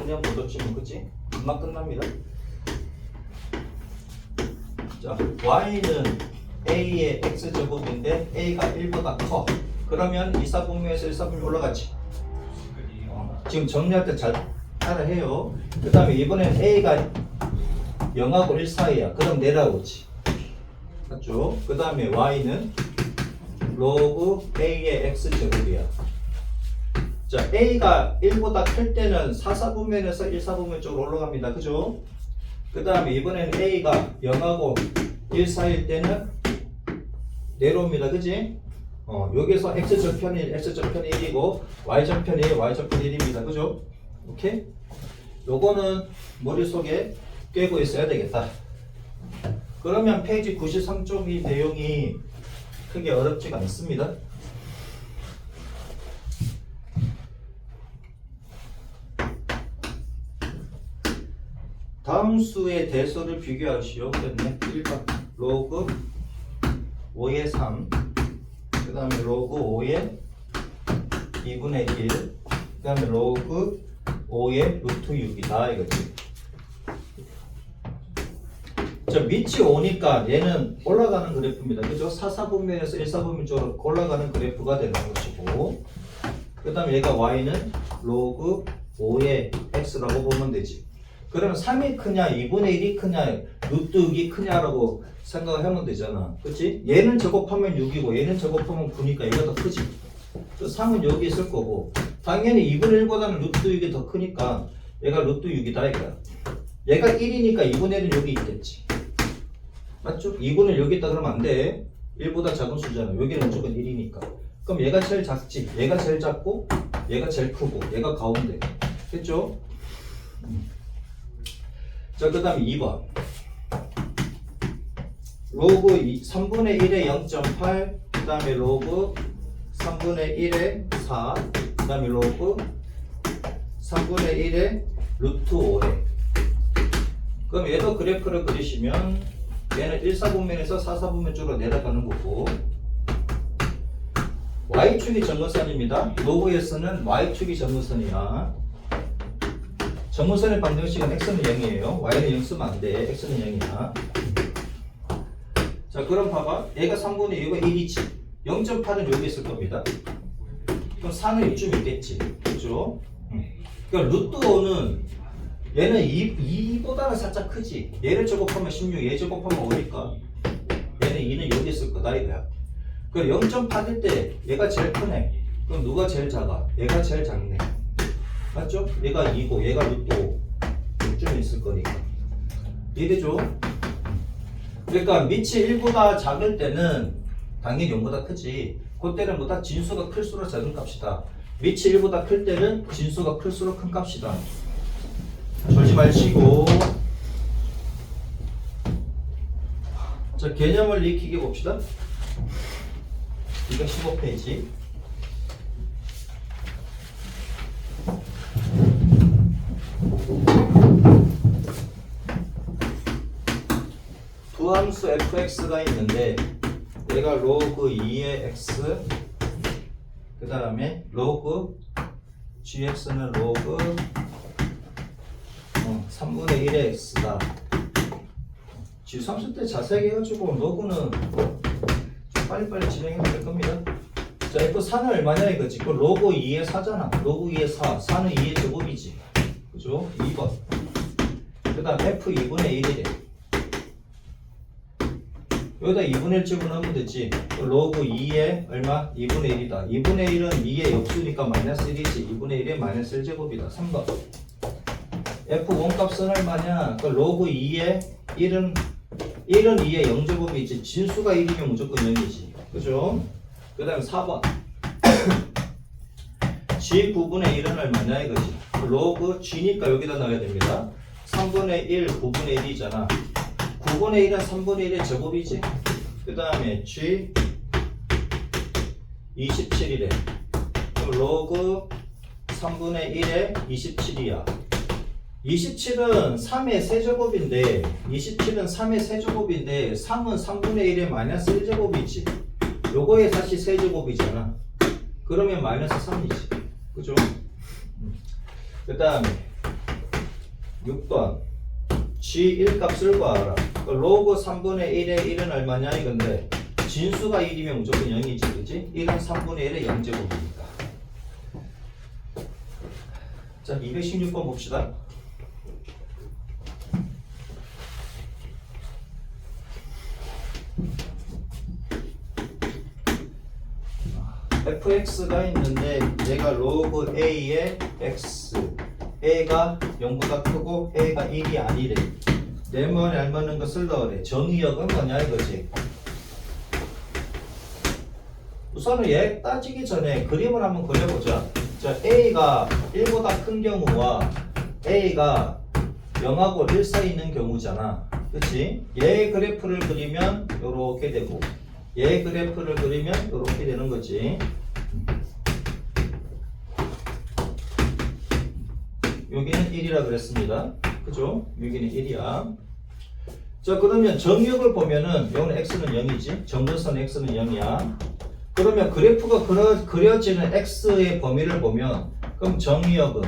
그냥 못 줬지만 그치? 금방 끝납니다. 자, y는 a의 x제곱인데 a가 1보다 커. 그러면 2사분면에서 1사분면 올라가지. 지금 정리할 때 잘 따라해요. 그 다음에 이번엔 a가 0하고 1 사이야. 그럼 내려오지. 맞죠? 그 다음에 y는 로그 a의 x제곱이야. 자, a가 1보다 클 때는 4사분면에서 1사분면 쪽으로 올라갑니다. 그죠? 그 다음에 이번에는 a가 0하고 1 사이일 때는 내려옵니다. 그지? 여기서 x절편이 1이고 y절편이 y절편 1입니다. 그죠? 오케이? 요거는 머릿속에 꿰고 있어야 되겠다. 그러면 페이지 93쪽 이 내용이 크게 어렵지가 않습니다. 다음 수의 대소를 비교하시오. 그랬네. 1번 로그 5의 3, 그 다음에 로그 5의 2분의 1, 그 다음에 로그 5의 루트 6이다 이거지. 자, 밑이 오니까 얘는 올라가는 그래프입니다. 그죠? 4사분면에서 1사분면 쪽으로 올라가는 그래프가 되는 것이고, 그 다음에 얘가 y는 로그 5의 x라고 보면 되지. 그러면 3이 크냐, 2분의 1이 크냐, 루트 6이 크냐라고 생각을 하면 되잖아. 그치? 얘는 제곱하면 6이고 얘는 제곱하면 9니까 얘가 더 크지. 3은 여기 있을 거고 당연히 2분의 1보다는 루트 6이 더 크니까 얘가 루트 6이다 이거야. 얘가 1이니까 2분의 1은 여기 있겠지. 맞죠? 2분의 1 여기 있다 그러면 안 돼. 1보다 작은 수잖아. 여기는 무조건 1이니까. 그럼 얘가 제일 작지. 얘가 제일 작고 얘가 제일 크고 얘가 가운데. 됐죠? 자, 그 다음에 2번 로그 3분의 1의 0.8, 그 다음에 로그 3분의 1의 4, 그 다음에 로그 3분의 1의 루트 5래. 그럼 얘도 그래프를 그리시면 얘는 1사분면에서 4사분면 쪽으로 내려가는 거고, y축이 점근선입니다. 로그에서는 y축이 점근선이야. 점근선의 방정식은 x는 0이에요. y는 0 쓰면 안 돼. x는 0이야. 자, 그럼 봐봐. 얘가 3분의 2가 1이지. 0.8은 여기 있을 겁니다. 그럼 4는 이쯤 있겠지. 그죠? 그러니까 루트 5는 얘는 2보다는 살짝 크지. 얘를 제곱하면 16, 얘 제곱하면 5니까 얘는 2는 여기 있을 거다 이거야. 그럼 0.8일 때 얘가 제일 크네. 그럼 누가 제일 작아? 얘가 제일 작네. 맞죠? 얘가 2고 얘가 루트 5. 이쯤에 있을 거니까. 이해되죠? 그러니까 밑이 1보다 작을 때는 당연히 0보다 크지. 그때는 뭐다? 진수가 클수록 작은 값이다. 밑이 1보다 클 때는 진수가 클수록 큰 값이다. 졸지 마시고. 자, 개념을 익히게 봅시다. 이거 15페이지. 두 함수 fx가 있는데 얘가 로그 2의 x, 그 다음에 로그 gx는 로그 3분의 1의 x다. G3수 때 자세하게 해가지고 로그는 좀 빨리빨리 진행해도 될 겁니다. 자, f4는 얼마냐 이거지. 그 로그 2의 4잖아. 로그 2의 4. 4는 2의 제곱이지. 그죠? 2번. 그 다음 f2분의 1이래. 여기다 2분의 1 집어넣으면 되지. 로그 2의 얼마? 2분의 1이다. 2분의 1은 2의 역수니까 마이너스 1이지. 2분의 1의 마이너스 1제곱이다. 3번. F1 값은 얼마냐? 그 로그 2의 1은 2의 0제곱이지. 진수가 1이면 무조건 0이지. 그죠? 그 다음에 4번. G 9분의 1은 얼마냐 이거지. 로그 G니까 여기다 넣어야 됩니다. 3분의 1, 9분의 1이잖아. 9분의 1은 3분의 1의 제곱이지. 그 다음에 G 27이래. 그럼 로그 3분의 1의 27이야. 27은 3의 세제곱인데 27은 3의 세제곱인데 3은 3분의 1의 마이너스 1제곱이지. 요거의 다시 세제곱이잖아. 그러면 마이너스 3이지. 그죠? 그 다음에 6번 G1 값을 구하라. 로그 3분의 1의 1은 얼마냐 이건데 진수가 1이면 무조건 0이지 그치? 1은 3분의 1의 0제곱이니까. 자 216번 봅시다. fx가 있는데 얘가 로그 a의 x a가 0보다 크고 a가 1이 아니래. 네모에 알맞는 것을 넣으래. 정의역은 뭐냐 이거지. 우선은 얘 따지기 전에 그림을 한번 그려보자. 자 a가 1보다 큰 경우와 a가 0하고 1 사이 있는 경우잖아. 그치? 얘 그래프를 그리면 요렇게 되고 얘 그래프를 그리면 요렇게 되는 거지. 여기는 1이라 그랬습니다. 그죠? 여기는 1이야. 자 그러면 정의역을 보면은 여기는 x는 0이지. 정근선 x는 0이야. 그러면 그래프가 그려지는 x의 범위를 보면 그럼 정의역은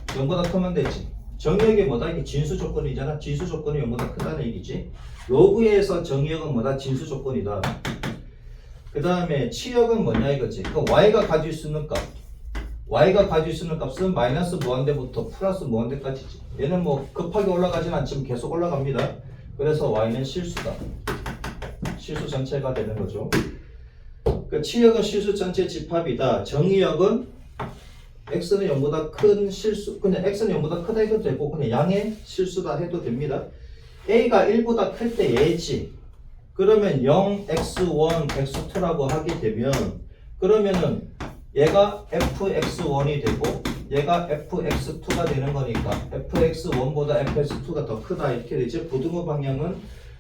0보다 크면 되지. 정의역이 뭐다? 이게 진수 조건이잖아. 진수 조건이 0보다 크다는 얘기지. 로그에서 정의역은 뭐다? 진수 조건이다. 그 다음에 치역은 뭐냐 이거지. 그럼 y가 가질 수 있는 값. y가 가질 수 있는 값은 마이너스 무한대부터 플러스 무한대까지지. 얘는 뭐 급하게 올라가진 않지만 계속 올라갑니다. 그래서 y는 실수다. 실수 전체가 되는 거죠. 그 치역은 실수 전체 집합이다. 정의역은 x는 0보다 큰 실수, 그냥 x는 0보다 크다 해도 되고 그냥 양의 실수다 해도 됩니다. a가 1보다 클 때 얘지. 그러면 0, x1, x2라고 하게 되면 그러면은 얘가 fx1이 되고 얘가 fx2가 되는 거니까 fx1보다 fx2가 더 크다 이렇게 되죠. 부등호 방향은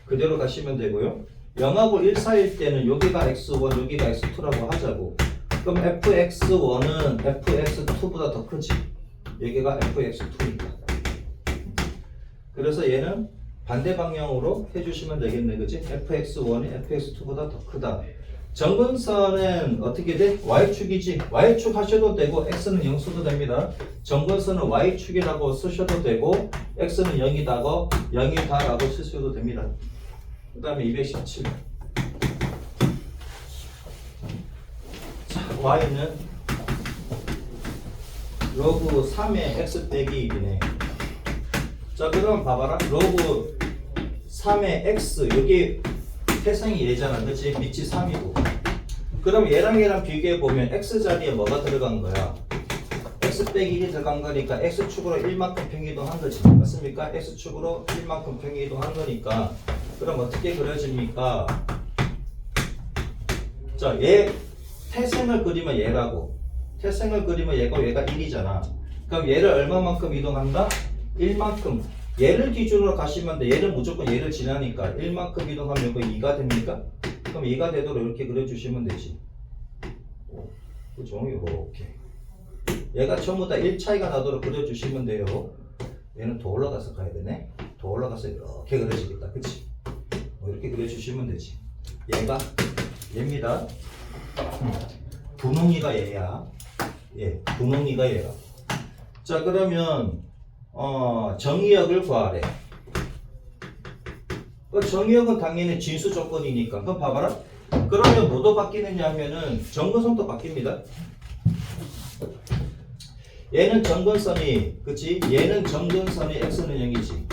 그대로 가시면 되고요. 0하고 1 사이일 때는 여기가 x1, 여기가 x2라고 하자고. 그럼 fx1은 fx2보다 더 크지. 여기가 fx2니까. 그래서 얘는 반대 방향으로 해주시면 되겠네, 그치? fx1이 fx2보다 더 크다. 정근선은 어떻게 돼? y축이지. y축 하셔도 되고 x는 0 써도 됩니다. 정근선은 y축이라고 쓰셔도 되고 x는 0이다라고 쓰셔도 됩니다. 그 다음에 217. 자, y는 로그 3의 x 빼기 1이네. 자, 그럼 봐봐라. 로그 3의 x, 여기 태생이 얘잖아. 그치? 밑이 3이고. 그럼 얘랑 비교해보면 x 자리에 뭐가 들어간 거야? x 빼기 1이 들어간 거니까 x축으로 1만큼 평이동한 거지. 맞습니까? x축으로 1만큼 평이동한 거니까. 그럼 어떻게 그려집니까? 자, 얘 태생을 그리면 얘라고. 태생을 그리면 얘가 1이잖아. 그럼 얘를 얼마만큼 이동한다? 1만큼. 얘를 기준으로 가시면 돼. 얘를 무조건 얘를 지나니까 1만큼 이동하면 이거 2가 됩니까? 그럼 2가 되도록 이렇게 그려주시면 되지. 그죠? 이렇게. 얘가 전부 다 1 차이가 나도록 그려주시면 돼요. 얘는 더 올라가서 가야 되네. 더 올라가서 이렇게 그려지겠다. 그치? 이렇게 그려주시면 되지. 얘입니다. 분홍이가 얘야. 예, 분홍이가 얘야. 자, 그러면 정의역을 구하래. 정의역은 당연히 진수 조건이니까. 그럼 봐봐라. 그러면 뭐도 바뀌느냐 하면은 정근선도 바뀝니다. 얘는 정근선이, 그치? 얘는 정근선이 x는 0이지.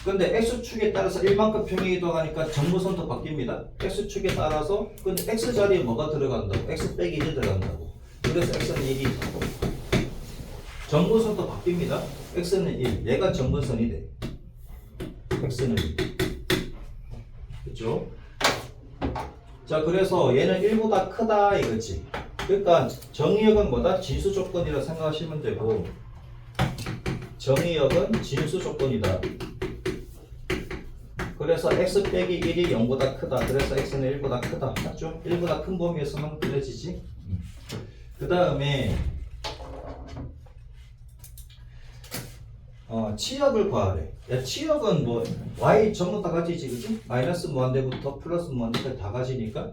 근데 x축에 따라서 1만큼 평행 이동하니까 정근선도 바뀝니다. x축에 따라서 근데 x 자리에 뭐가 들어간다고? x 빼기 1이 들어간다고. 그래서 x는 1이 정근선도 바뀝니다. x는 1, 얘가 정근선이 돼. x는 1. 그죠? 자, 그래서 얘는 1보다 크다 이거지. 그러니까 정의역은 뭐다? 진수 조건이라 생각하시면 되고 정의역은 진수 조건이다. 그래서 x 빼기 1이 0보다 크다. 그래서 x는 1보다 크다. 맞죠? 1보다 큰 범위에서만 그려지지. 그 다음에 치역을 구하래. 야, 치역은 뭐 y 전부 다 가지지, 그지? 마이너스 무한대부터 플러스 무한대까지 다 가지니까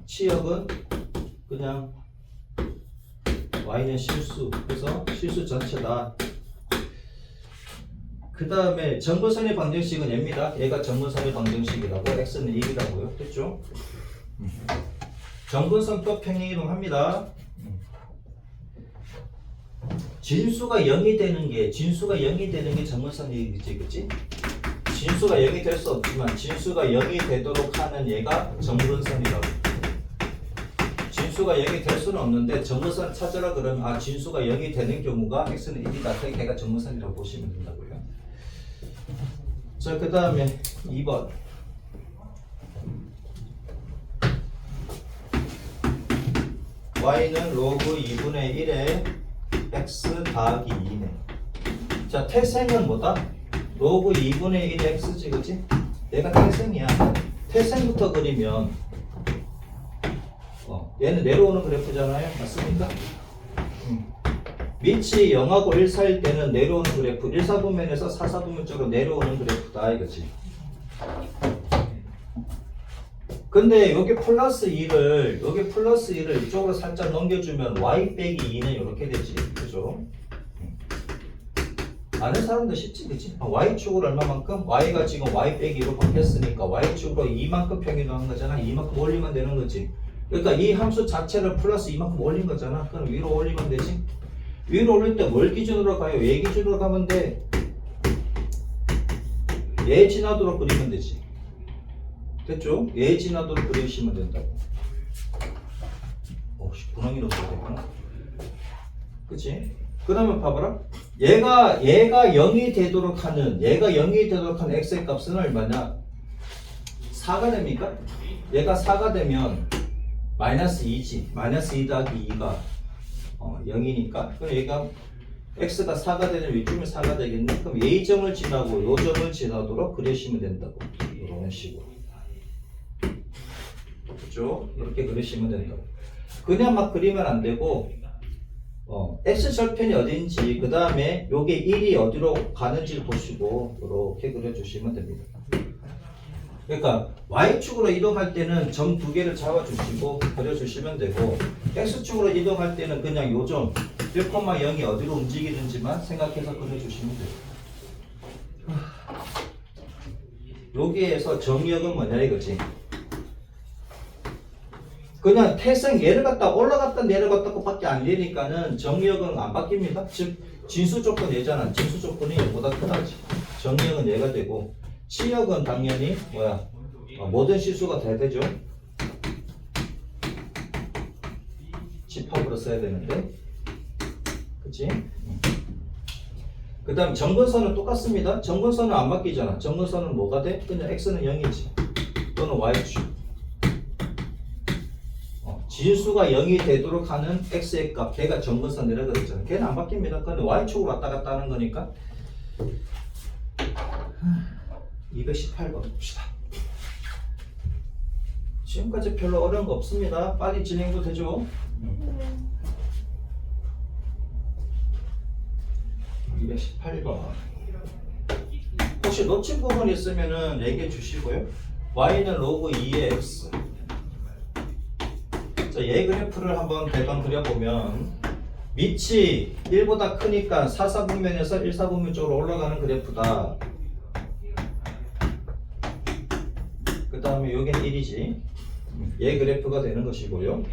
치역은 그냥 y는 실수. 그래서 실수 전체다. 그 다음에 정근선의 방정식은 얘입니다. 얘가 정근선의 방정식이라고, x는 1이라고요. 됐죠? 정근선도 평행이동합니다. 진수가 0이 되는 게 정근선이겠지, 그치? 진수가 0이 될 수 없지만 진수가 0이 되도록 하는 얘가 정근선이라고. 진수가 0이 될 수는 없는데 정근선 찾으라 그러면 진수가 0이 되는 경우가 x는 1이다. 그러니까 걔가 정근선이라고 보시면 된다고요. 자, 그 다음에 2번. y는 로그 2분의 1에 x 더하기 2네. 자, 태생은 뭐다? 로그 2분의 1의 x지, 그치? 얘가 태생이야. 태생부터 그리면 얘는 내려오는 그래프잖아요. 맞습니까? 밑이 0하고 1 사이일 때는 내려오는 그래프, 1, 4분면에서 4, 4분면 쪽으로 내려오는 그래프다, 이거지. 근데 여기 플러스 2를 이쪽으로 살짝 넘겨주면 y 빼기 2는 이렇게 되지, 그죠? 아는 사람도 쉽지, 그치? y축으로 얼마만큼? y가 지금 y 빼기 2로 바뀌었으니까 y축으로 2만큼 평행이동한 거잖아. 2만큼 올리면 되는 거지. 그러니까 이 함수 자체를 플러스 2만큼 올린 거잖아. 그럼 위로 올리면 되지. 위로 올릴 때 뭘 기준으로 가요? 얘 기준으로 가면 돼. 얘 지나도록 그리면 되지. 됐죠? 얘 지나도록 그리시면 된다고. 분홍이 넣어야 되구나. 그치? 그 다음에 봐봐라. 얘가 0이 되도록 하는 x의 값은 얼마냐? 4가 됩니까? 얘가 4가 되면 마이너스 2지. 마이너스 2 더하기 2가 0이니까. 그럼 얘가 x가 4가 되는 위쪽이 4가 되겠네. 그럼 a점을 지나고 요점을 지나도록 그리시면 된다고. 이런 식으로. 그렇죠? 이렇게 그리시면 된다고. 그냥 막 그리면 안 되고 x절편이 어딘지, 그 다음에 요게 1이 어디로 가는지를 보시고 이렇게 그려주시면 됩니다. 그러니까 y축으로 이동할 때는 점 두 개를 잡아주시고 그려주시면 되고, x축으로 이동할 때는 그냥 요점 1,0이 어디로 움직이는지만 생각해서 그려주시면 돼요. 여기에서 정의역은 뭐냐 이거지. 그냥 태생 얘를 갖다 올라갔다 내려갔다 밖에 안 되니까는 정의역은 안 바뀝니다. 즉 진수 조건 얘잖아. 진수 조건이 얘보다 크다지. 정의역은 얘가 되고, 치역은 당연히 모든 실수가 다 되죠. 집합으로 써야 되는데, 그치? 그 다음 정근선은 똑같습니다. 정근선은 안 바뀌잖아. 정근선은 뭐가 돼? 그냥 x는 0이지. 또는 y축. 진수가 0이 되도록 하는 x의 값, 걔가 정근선이라고 그랬잖아. 걔는 안 바뀝니다. 근데 y축으로 왔다 갔다 하는 거니까. 218번 봅시다. 지금까지 별로 어려운 거 없습니다. 빨리 진행도 되죠? 218번. 혹시 놓친 부분 있으면은 얘기해 주시고요. y는 로그 2의 x. 자, 얘 그래프를 한번 대강 그려보면 밑이 1보다 크니까 4, 4분면에서 1, 4분면 쪽으로 올라가는 그래프다. 그 다음에 여기는 1이지. 얘 그래프가 되는 것이고요.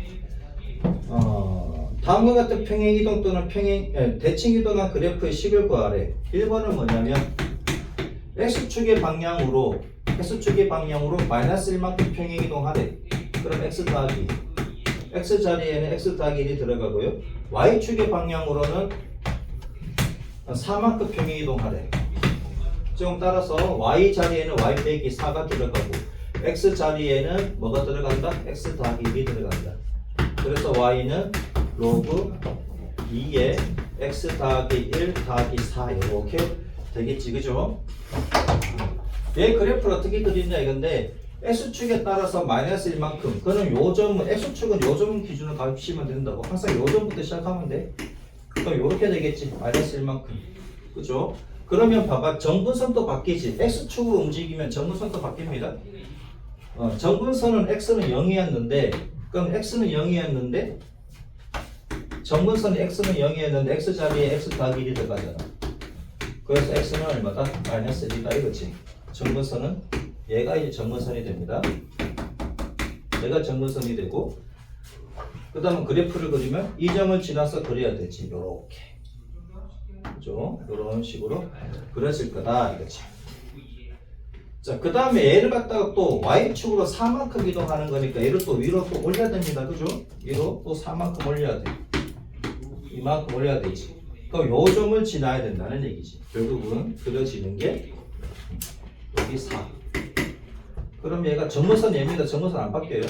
다음과 같은 평행이동 또는 대칭이동한 그래프의 식을 구하래. 1번은 뭐냐면 x축의 방향으로 마이너스 1만큼 평행이동하래. 그럼 x 더하기 x 자리에는 x 더하기 1이 들어가고요. y축의 방향으로는 4만큼 평행이동하래. 좀 따라서 y 자리에는 y 빼기 4가 들어가고, x 자리에는 뭐가 들어간다? x 더하기 1이 들어간다. 그래서 y는 로그 2에 x 더하기 1 더하기 4 이렇게 되겠지, 그죠? 얘 그래프를 어떻게 그리냐 이건데, x축에 따라서 마이너스 1만큼, 그는 요점은 x축은 요점 기준으로 가시면 된다고. 항상 요점부터 시작하면 돼. 그럼 요렇게 되겠지. 마이너스 1만큼. 그죠? 그러면 봐봐. 정근선도 바뀌지. x축으로 움직이면 정근선도 바뀝니다. 정근선은 x는 0이었는데, 그럼 x는 0이었는데 정근선이 x는 0이었는데 x 자리에 x 더하기 1이 들어가잖아. 그래서 x는 얼마다? 마이너스 1이다 이거지. 정근선은 얘가 이제 정근선이 됩니다. 얘가 정근선이 되고 그 다음에 그래프를 그리면 이 점을 지나서 그려야 되지. 요렇게. 그죠? 요런 식으로 그려질 거다 이거지. 자, 그 다음에 얘를 갖다가 또 y축으로 4만큼 이동하는 거니까 얘를 또 위로 또 올려야 됩니다. 그죠? 위로 또 4만큼 올려야 돼. 이만큼 올려야 되지. 그럼 요 점을 지나야 된다는 얘기지. 결국은 그려지는 게 여기 4. 그럼 얘가 정근선 얘입니다. 정근선 안 바뀌어요.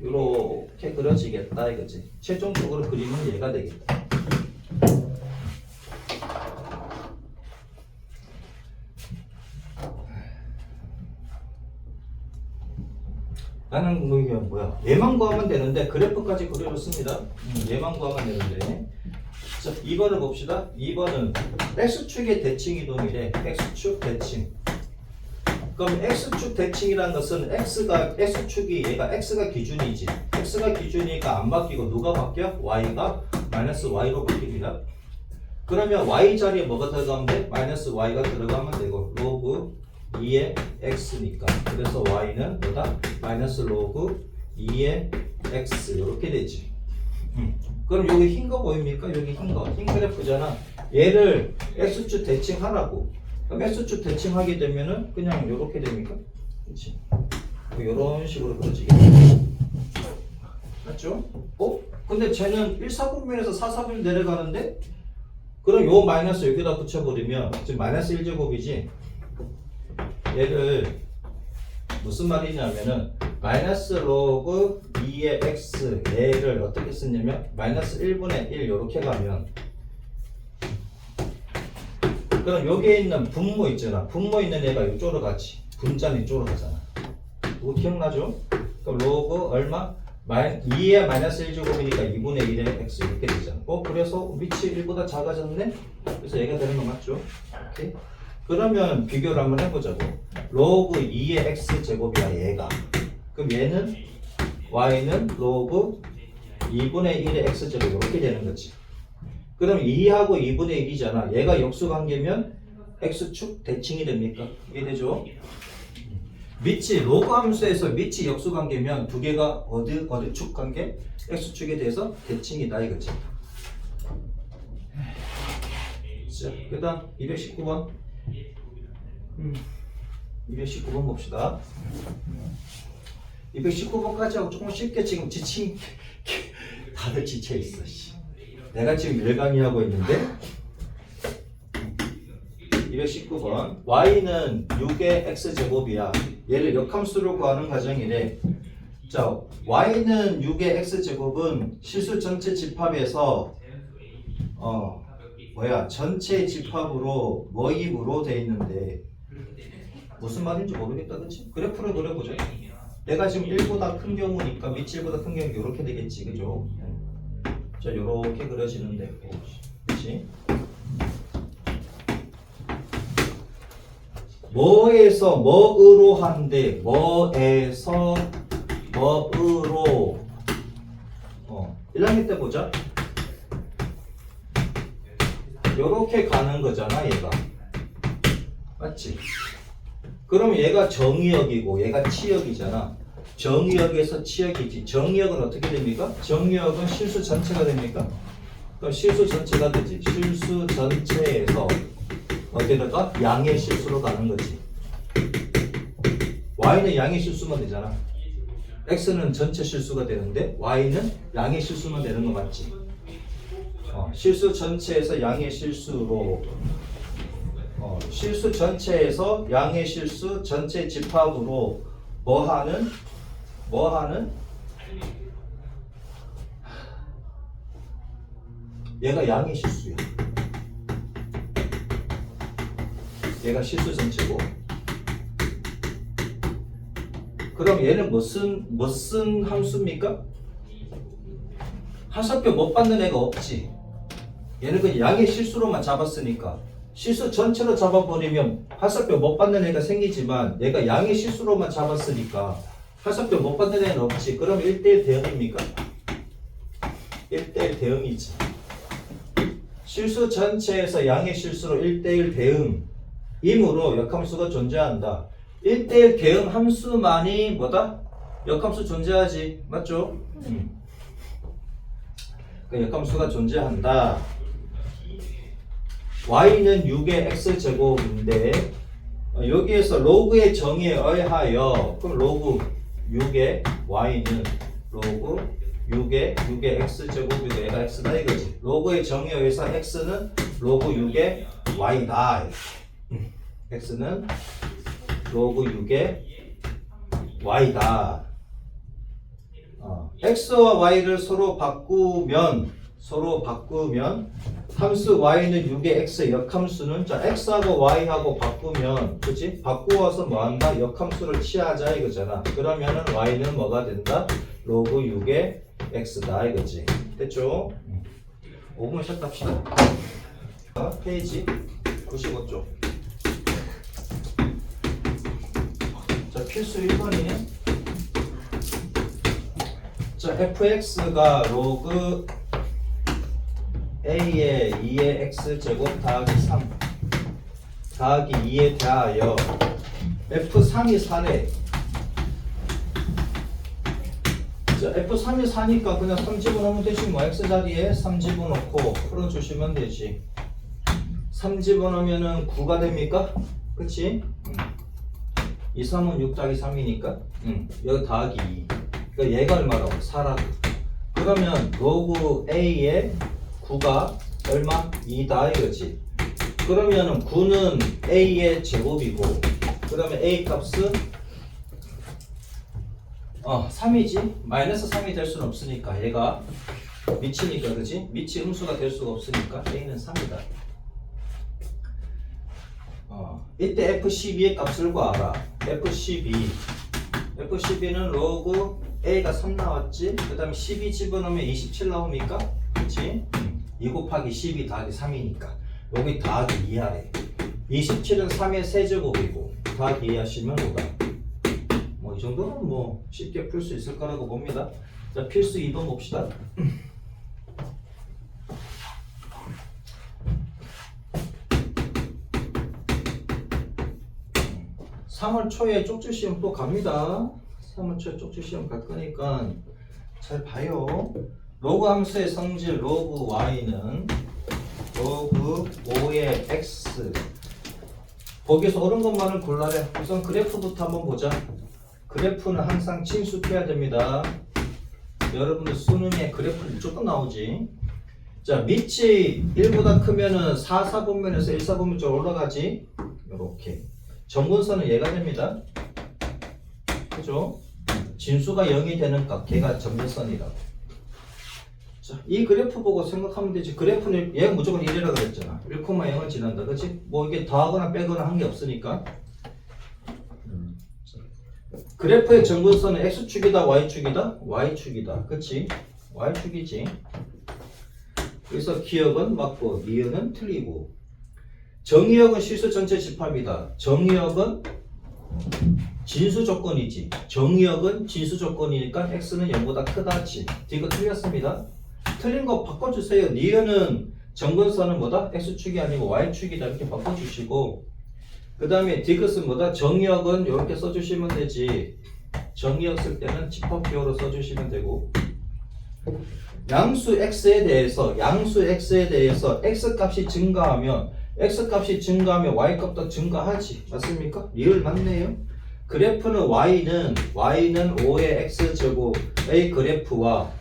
요렇게 그려지겠다 이거지. 최종적으로 그리면 얘가 되겠다. 나는 뭐야 얘만 구하면 되는데 그래프까지 그려줬습니다. 얘만 구하면 되는데 자 2번을 봅시다. 2번은 x축의 대칭 이동이래. x축 대칭. 그럼 x축 대칭이라는 것은 x축이 얘가 x가 기준이지. x가 기준이니까 안 바뀌고 누가 바뀌어? y가 마이너스 y로 바뀝니다. 그러면 y 자리에 뭐가 들어가면 돼? 마이너스 y가 들어가면 되고 로그 2의 x니까 그래서 y는 뭐다? 마이너스 로그 2의 x 이렇게 되지. 그럼 여기 흰 거 보입니까? 여기 흰 그래프잖아. 얘를 x축 대칭하라고. 그럼 x축 대칭하게 되면은 그냥 이렇게 됩니까? 그렇지. 이런 식으로 그려지게 맞죠? 근데 쟤는 1사분면에서 4사분면 내려가는데 그럼 요 마이너스 여기다 붙여버리면 지금 마이너스 1제곱이지. 얘를 무슨 말이냐면은 마이너스 로그 2의 x 얘를 어떻게 쓰냐면 마이너스 1분의 1 요렇게 가면 그럼 여기에 있는 분모 있잖아. 분모 있는 얘가 이쪽으로 가지. 분자는 이쪽으로 가잖아. 이거 기억나죠? 그럼 로그 얼마? 2의 마이너스 1제곱이니까 2분의 1의 x 이렇게 되잖아. 그래서 밑이 1보다 작아졌네? 그래서 얘가 되는 거 맞죠? 오케이. 그러면 비교를 한번 해보자고. 로그 2의 x 제곱이야 얘가. 그럼 얘는 y는 로그 2분의 1의 x 제곱 이렇게 되는 거지. 그럼 2하고 2분의 1이잖아. 얘가 역수관계면 x축 대칭이 됩니까? 이해되죠? 밑이 로그 함수에서 밑이 역수관계면 두 개가 어디 축 관계? x축에 대해서 대칭이다 이거지. 자, 그 다음 219번 219번 봅시다. 219번까지 하고 조금 쉽게 지금 다들 지쳐있어. 내가 지금 1강의 하고 있는데 219번 y는 6의 x제곱이야. 얘를 역함수로 구하는 과정이래. 자, y는 6의 x제곱은 실수 전체 집합에서 전체 집합으로 모임으로 돼 있는데 무슨 말인지 모르겠다 그치? 그래프를 그려보자. 내가 지금 1보다 큰 경우니까 밑 1보다 큰 경우 이렇게 되겠지 그죠? 자 요렇게 그려지는데 그치? 뭐에서 뭐으로 한데 뭐에서 뭐으로 1학년 때 보자. 요렇게 가는 거잖아 얘가. 맞지? 그럼 얘가 정의역이고 얘가 치역이잖아. 정의역에서 치역이지. 정의역은 어떻게 됩니까? 정의역은 실수 전체가 됩니까? 그럼 실수 전체가 되지. 실수 전체에서 어떻게 될까? 양의 실수로 가는 거지. y는 양의 실수만 되잖아. x는 전체 실수가 되는데 y는 양의 실수만 되는 거 맞지? 실수 전체에서 양의 실수로 실수 전체에서 양의 실수 전체 집합으로 뭐하는 얘가 양의 실수야. 얘가 실수 전체고. 그럼 얘는 무슨 함수입니까? 하수표 못 받는 애가 없지. 얘는 그냥 양의 실수로만 잡았으니까 실수 전체로 잡아버리면 하수표 못 받는 애가 생기지만 얘가 양의 실수로만 잡았으니까 하수표 못 받는 애는 없지. 그럼 1대1 대응입니까? 1대1 대응이지. 실수 전체에서 양의 실수로 1대1 대응이므로 역함수가 존재한다. 1대1 대응 함수만이 뭐다? 역함수 존재하지. 맞죠? 그 역함수가 존재한다. y는 6의 x제곱인데 여기에서 로그의 정의에 의하여 그럼 로그 6의 y는 로그 6의 x제곱이고 얘가 x다 이거지. 로그의 정의에 의해서 x는 로그 6의 y다. x는 로그 6의 y다. x와 y를 서로 바꾸면 함수 y는 6의 x 역함수는 자 x하고 y하고 바꾸면 그치? 바꾸어서 뭐한다? 역함수를 취하자 이거잖아. 그러면은 y는 뭐가 된다? 로그 6의 x다 이거지. 됐죠? 5분 쉬었다 합시다. 페이지 95쪽. 자 필수 1번이네. 자 fx가 로그 a의 2의 x제곱 더하기 3 더하기 2에 대하여 f3이 4래. 자 f3이 4니까 그냥 3 집어넣으면 되지 뭐. x자리에 3 집어넣고 풀어주시면 되지. 3 집어넣으면 9가 됩니까? 그치? 2, 3은 6 더하기 3이니까 여기 더하기 2 그러니까 얘가 얼마라고? 4라고. 그러면 로그 a의 9가 얼마? 2다 이거지. 그러면은 9는 a의 제곱이고 그러면 a 값은 3이지. 마이너스 3이 될 수는 없으니까 얘가 미치니까 그지? 미치 음수가 될 수가 없으니까 a는 3이다. 이때 f12의 값을 구하라. f12는 로그 a가 3 나왔지. 그 다음에 12 집어넣으면 27 나옵니까? 그치? 2 곱하기 12 더하기 3이니까 여기 더하기 2 하래. 27은 3의 세제곱이고 더하기 2 하시면 5다. 뭐 이 정도는 뭐 쉽게 풀 수 있을 거라고 봅니다. 자 필수 2번 봅시다. 3월 초에 쪽지 시험 또 갑니다. 3월 초에 쪽지 시험 갈 거니까 잘 봐요. 로그 함수의 성질 로그 y는 로그 5의 x. 거기서 옳은 것만을 골라내. 우선 그래프부터 한번 보자. 그래프는 항상 친수해야 됩니다. 여러분들 수능에 그래프 무조건 나오지. 자 밑이 1보다 크면은 4분면에서 1,4분면 쪽으로 올라가지. 요렇게 정근선은 얘가 됩니다. 그죠? 진수가 0이 되는 값 걔가 점근선이라고. 자, 이 그래프 보고 생각하면 되지. 그래프는 얘가 무조건 1이라 그랬잖아. 1,0을 지난다. 그치? 뭐 이게 더하거나 빼거나 한 게 없으니까. 그래프의 정근선은 x축이다 y축이다? y축이다. 그치? y축이지. 그래서 기억은 맞고 니은은 틀리고. 정의역은 실수 전체 집합이다. 정의역은 진수 조건이지. 정의역은 진수 조건이니까 x는 0보다 크다지. 이거 틀렸습니다. 틀린 거 바꿔주세요. 니은은 정근선은 뭐다? x축이 아니고 y축이다. 이렇게 바꿔주시고 그 다음에 디귿은 뭐다? 정의역은 이렇게 써주시면 되지. 정의역 쓸 때는 집합기호로 써주시면 되고 양수 x에 대해서 x값이 증가하면 y값도 증가하지. 맞습니까? 리을 맞네요. 그래프는 y는 5의 x제곱의 그래프와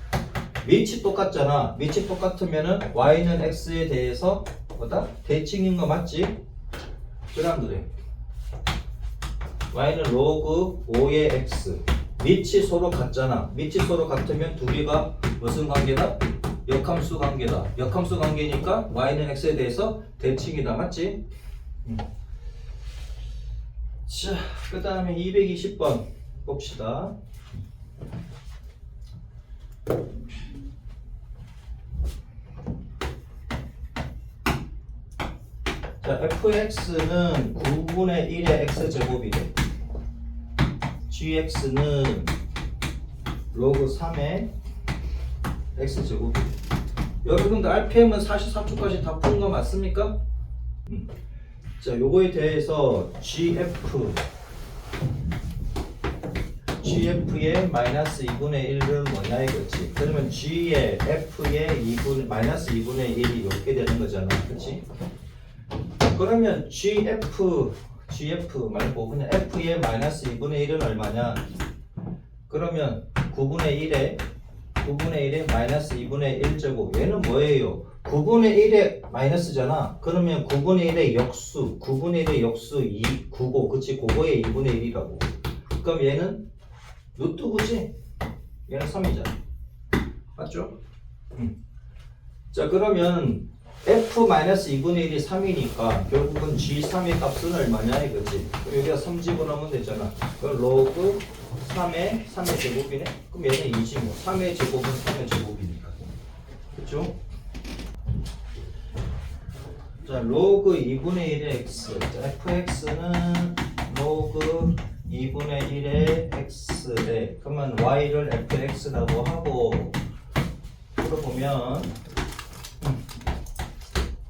밑이 똑같잖아. 밑이 똑같으면은 y는 x에 대해서 뭐다? 대칭인 거 맞지? 그럼 그래. y는 로그 5의 x. 밑이 서로 같잖아. 밑이 서로 같으면 두 개가 무슨 관계다? 역함수 관계다. 역함수 관계니까 y는 x에 대해서 대칭이다. 맞지? 자, 그 다음에 220번 봅시다. 자, fx는 9분의 1의 x제곱이래. gx는 로그 3의 x제곱이래. 여러분들 RPM은 44초까지 다 푼 거 맞습니까? 자, 요거에 대해서 GF의 마이너스 2분의 1은 뭐냐 이거지. 그러면 G의 F의 마이너스 2분의 1이 이렇게 되는 거잖아. 그치? 그러면 GF 말고 그냥 F의 마이너스 2분의 1은 얼마냐? 그러면 9분의 1에 마이너스 2분의 1제곱. 얘는 뭐예요? 9분의 1에 마이너스잖아. 그러면 9분의 1의 역수, 9분의 1의 역수 9고, 그치? 그거의 2분의 1이라고. 그럼 얘는 루트 9지? 얘는 3이잖아. 맞죠? 자, 그러면 F-2분의 1이 3이니까 결국은 G3의 값은 얼마냐 이거지. 그럼 여기가 3 집어넣으면 되잖아. 그럼 로그 3의 제곱이네? 그럼 얘는 2지 뭐. 3의 제곱은 3의 제곱이니까. 그쵸? 자, 로그 2분의 1의 x. 자, fx는 로그 2분의 1의 x래. 그러면 y를 fx라고 하고 풀어보면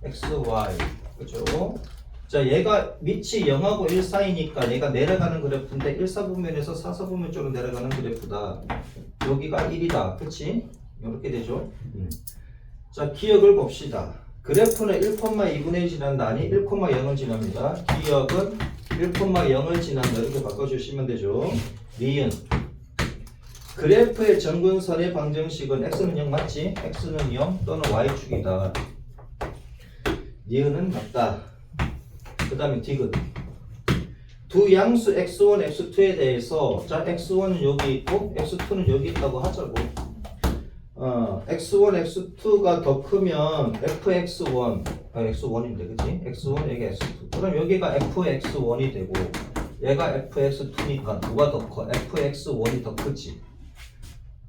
xy. 그죠? 자, 얘가 밑이 0하고 1 사이니까 얘가 내려가는 그래프인데 1사분면에서 4사분면 쪽으로 내려가는 그래프다. 여기가 1이다. 그치? 이렇게 되죠? 자, 기억을 봅시다. 그래프는 1,2분의 1 지난다. 아니 1,0을 지납니다. 기억은 1,0을 지난다. 이렇게 바꿔주시면 되죠. 니은 그래프의 정근선의 방정식은 x는 0 맞지? x는 0 또는 y축이다. 니은은 맞다. 그 다음에 디귿. 두 양수 x1, x2에 대해서 자 x1은 여기 있고 x2는 여기 있다고 하자고. x1, x2가 더 크면 fx1, x1인데 그치? x1 여기 x2. 그럼 여기가 fx1이 되고 얘가 fx2니까 누가 더 커? fx1이 더 크지.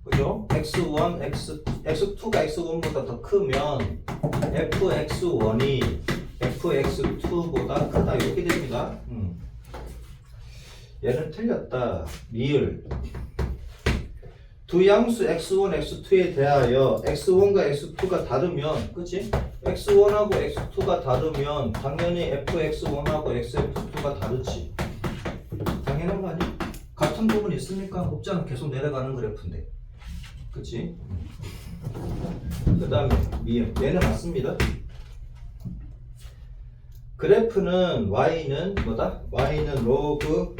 그죠? x1, x2가 x1보다 더 크면 fx1이 fx2보다 크다 이렇게 됩니다. 얘는 틀렸다. 리을 두 양수 x1, x2에 대하여 x1과 x2가 다르면 그치? x1하고 x2가 다르면 당연히 fx1하고 fx2가 다르지. 당연한 거 아니야? 같은 부분 있습니까? 없잖아. 계속 내려가는 그래프인데 그치? 그 다음에 미음 얘는 맞습니다. 그래프는 y는 뭐다? y는 로그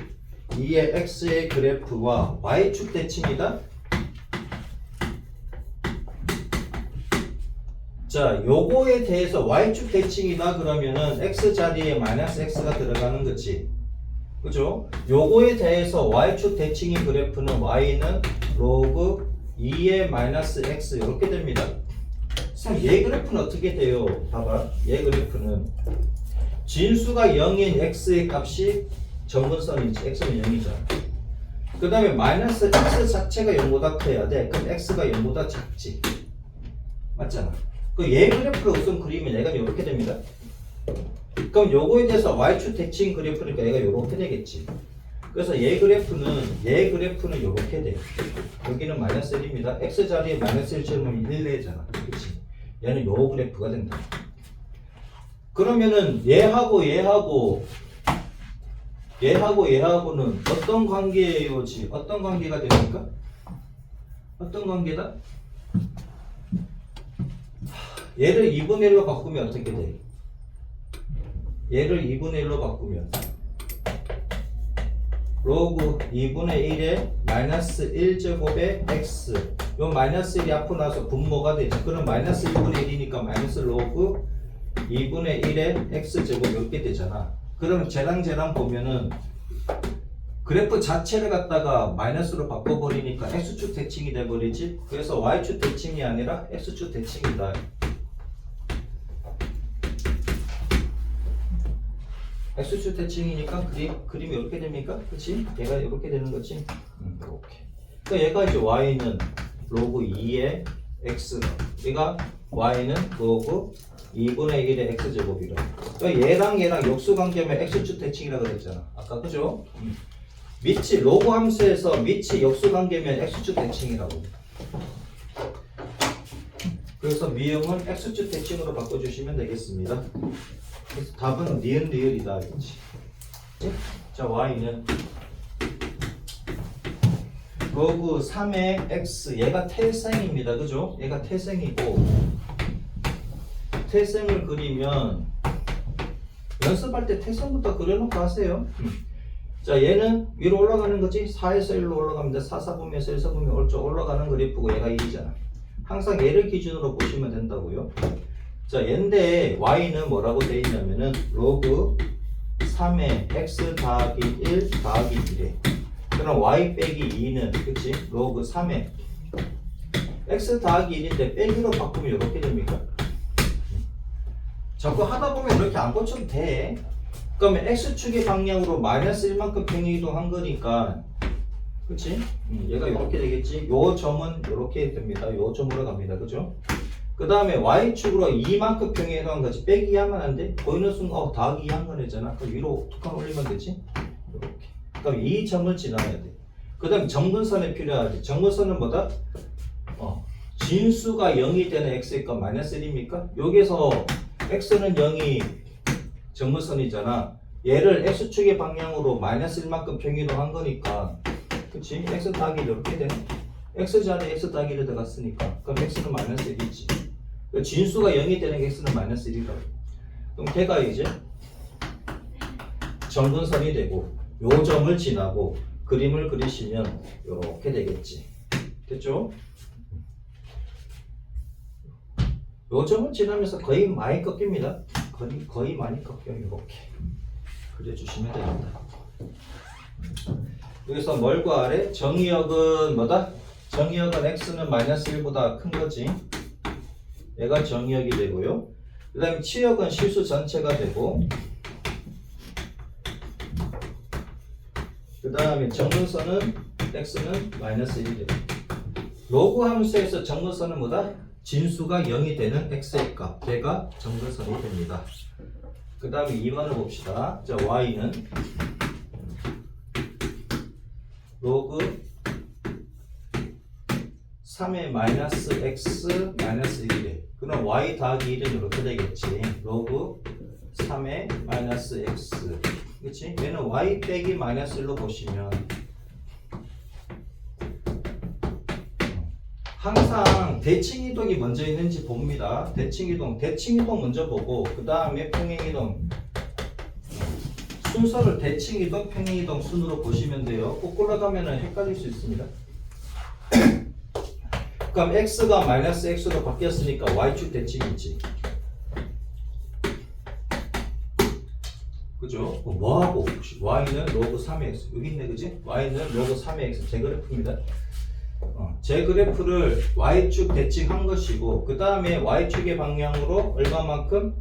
2의 x의 그래프와 y축 대칭이다. 자, 요거에 대해서 y축 대칭이다 그러면은 x 자리에 마이너스 x가 들어가는 거지. 그죠? 요거에 대해서 y축 대칭인 그래프는 y는 로그 2의 마이너스 x 이렇게 됩니다. 그럼 얘 그래프는 어떻게 돼요? 봐봐. 얘 그래프는 진수가 0인 x의 값이 정근선이지. x는 0이잖아. 그 다음에 마이너스 x 자체가 0보다 커야 돼. 그럼 x가 0보다 작지. 맞잖아. 그 얘 그래프를 우선 그리면 얘가 이렇게 됩니다. 그럼 요거에 대해서 y축 대칭 그래프니까 얘가 이렇게 되겠지. 그래서 얘 그래프는 이렇게 돼요. 여기는 마이너스 1입니다. x 자리에 마이너스 1 채우면 1 내잖아. 그렇지? 얘는 요 그래프가 된다. 그러면은 얘하고는 어떤 관계예요지? 어떤 관계가 됩니까? 어떤 관계다? 얘를 2분의 1로 바꾸면 어떻게 돼? 얘를 2분의 1로 바꾸면 로그 2분의 1에 마이너스 1제곱의 x 요 마이너스 1이 앞으로 나서 분모가 되죠. 그럼 마이너스 1분의 1이니까 마이너스 로그 2분의 1의 x제곱 이렇게 되잖아. 그러면 쟤랑 보면은 그래프 자체를 갖다가 마이너스로 바꿔버리니까 x축 대칭이 돼버리지. 그래서 y축 대칭이 아니라 x축 대칭이다. x축 대칭이니까 그림이 이렇게 됩니까? 그치? 얘가 이렇게 되는 거지? 이렇게. 그러니까 얘가 이제 y는 로그 2의 x, 얘가 y는 로그 2분의 1의 x제곱이라. 그러니까 얘랑 역수관계면 x축 대칭이라고 그랬잖아. 아까 그죠? 밑이 로그 함수에서 밑이 역수관계면 x축 대칭이라고. 그 그래서 미음은 x축 대칭으로 바꿔주시면 되겠습니다. 그래서 답은 니은 리을이다. 그렇지? 자, y는 로그 3의 x, 얘가 태생입니다. 그죠? 얘가 태생이고, 태생을 그리면 연습할 때 태생부터 그려놓고 하세요. 자, 얘는 위로 올라가는 거지. 4에서 1로 올라갑니다. 4, 4분면에서 1, 4분면 올쪽 올라가는 그래프고 얘가 1이잖아. 항상 얘를 기준으로 보시면 된다고요. 자, 얘인데 y는 뭐라고 돼 있냐면은 로그 3의 x 더하기 1 더하기 1에, 그럼 y 빼기 2는 그치? 로그 3의 x 더하기 1인데 빼기로 바꾸면 이렇게 됩니까? 자꾸 하다 보면 이렇게 안 고쳐도 돼. 그러면 x축의 방향으로 마이너스 1만큼 평행이동한 거니까, 그치? 얘가 이렇게 되겠지. 요 점은 이렇게 됩니다. 요 점으로 갑니다. 그죠? 그 다음에 y축으로 2만큼 평행이동한 거지. 빼기 하면 안 돼. 보이는 순간 더하기 2 한 건 했잖아. 그럼 위로 툭 올리면 되지. 이렇게. 그럼 이 점을 지나야 돼. 그 다음에 정근선이 필요하지. 정근선은 뭐다? 진수가 0이 되는 x니까 마이너스 1입니까? 여기서 x는 0이 정근선이잖아. 얘를 x축의 방향으로 마이너스 1만큼 평이동한 거니까, 그치? x 더하기 이렇게 되네. x 자리에 x 더하기 1을 들어갔으니까 그럼 x는 마이너스 1이지. 진수가 0이 되는 x는 마이너스 1이라고. 그럼 걔가 이제 정근선이 되고 요 점을 지나고 그림을 그리시면 이렇게 되겠지. 됐죠? 요 점을 지나면서 거의 많이 꺾입니다. 거의 많이 꺾여요. 이렇게 그려주시면 됩니다. 여기서 뭘 구하래? 정의역은 뭐다? 정의역은 x는 마이너스 1보다 큰 거지. 얘가 정의역이 되고요. 그 다음에 치역은 실수 전체가 되고, 그 다음에 정근선은 x는 마이너스 1이 되고, 로그 함수에서 정근선은 뭐다? 진수가 0이 되는 x의 값, 걔가 정근선이 됩니다. 그 다음에 2번을 봅시다. 자, y는 로그 3의 마이너스 x 마이너스 1이래. 그럼 y 더하기 1은 이렇게 되겠지. 로그 3의 마이너스 x. 그치? 얘는 y 빼기 마이너스 1로 보시면 항상 대칭이동이 먼저 있는지 봅니다. 대칭이동 먼저 보고 그 다음에 평행이동 순서를 대칭이동, 평행이동 순으로 보시면 돼요. 꼭 올라가면 헷갈릴 수 있습니다. 그럼 x가 마이너스 x로 바뀌었으니까 y축 대칭이지. 그죠? 뭐하고? y는 로그 3x 여기 있네, 그지? y는 로그 3x 제 그래프입니다. 제 그래프를 y축 대칭한 것이고 그 다음에 y축의 방향으로 얼마만큼?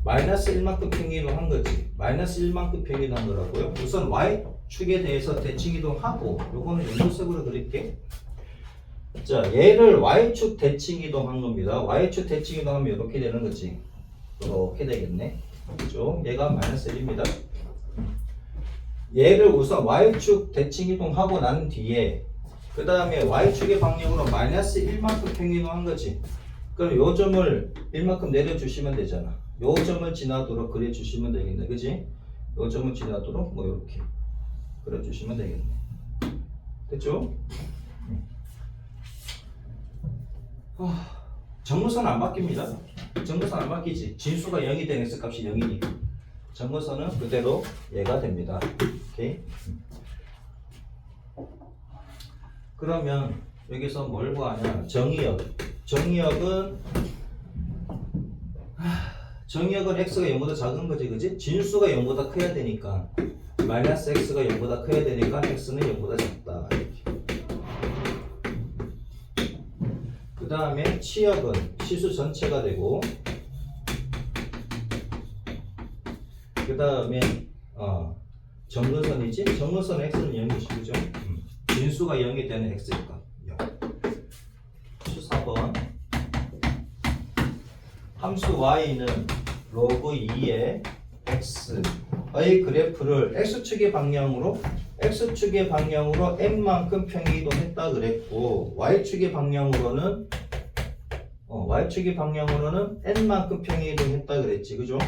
마이너스 1만큼 평행이동한 거지. 마이너스 1만큼 평행이동한 거라고요. 우선 y축에 대해서 대칭이동하고 요거는 연두색으로 그릴게. 자, 얘를 y축 대칭이동한 겁니다. y축 대칭이동하면 이렇게 되는 거지. 이렇게 되겠네. 그죠? 얘가 마이너스 1입니다. 얘를 우선 y축 대칭이동하고 난 뒤에 그 다음에 y축의 방향으로 마이너스 1만큼 평행이동한 거지. 그럼 요 점을 1만큼 내려주시면 되잖아. 요 점을 지나도록 그려주시면 되겠네. 그지? 요 점을 지나도록 뭐 이렇게 그려주시면 되겠네. 됐죠? 정근선 안 바뀝니다. 정근선 안 바뀌지. 진수가 0이 되는 x값이 0이니까 정근선은 그대로 얘가 됩니다. 오케이? 그러면 여기서 뭘 구하냐? 정의역. 정의역은 x가 0보다 작은 거지, 그지? 진수가 0보다 커야 되니까 마이너스 x가 0보다 커야 되니까 x는 0보다 작다. 그 다음에 치역은 시수 전체가 되고 그 다음에 정근선이지? 정근선 x는 0이지, 그죠? 진수가 0이 되는 x니까 0. 수 4번 함수 y는 로그 2의 x의 그래프를 x축의 방향으로 n만큼 평행이동했다 그랬고 y축의 방향으로는 y축의 방향으로는 n만큼 평행이동했다 그랬지, 그죠?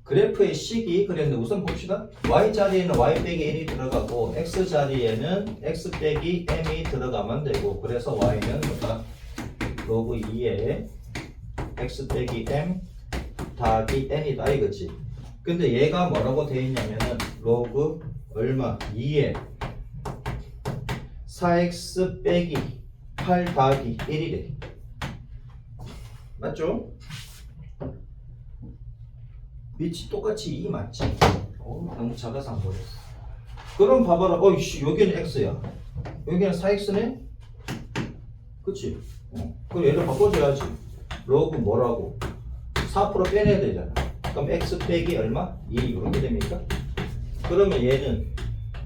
그래프의 식이 그랬는데 우선 봅시다. y 자리에는 y 빼기 1이 들어가고 x 자리에는 x 빼기 m이 들어가면 되고, 그래서 y는 뭐다? 로그 2에 x 빼기 m 더하기 n이다 이거지. 근데 얘가 뭐라고 되어 있냐면은 로그 얼마? 2에 4x 빼기 8 더하기 1이래. 맞죠? 밑이 똑같이 2 맞지? 너무 작아서 안 보였어. 그럼 봐봐라. 어이씨, 여기는 x야. 여기는 4x네? 그치? 그럼 얘를 바꿔줘야지. 로그 뭐라고? 4% 빼내야 되잖아. 그럼 x 빼기 얼마? 2 이렇게 됩니까? 그러면 얘는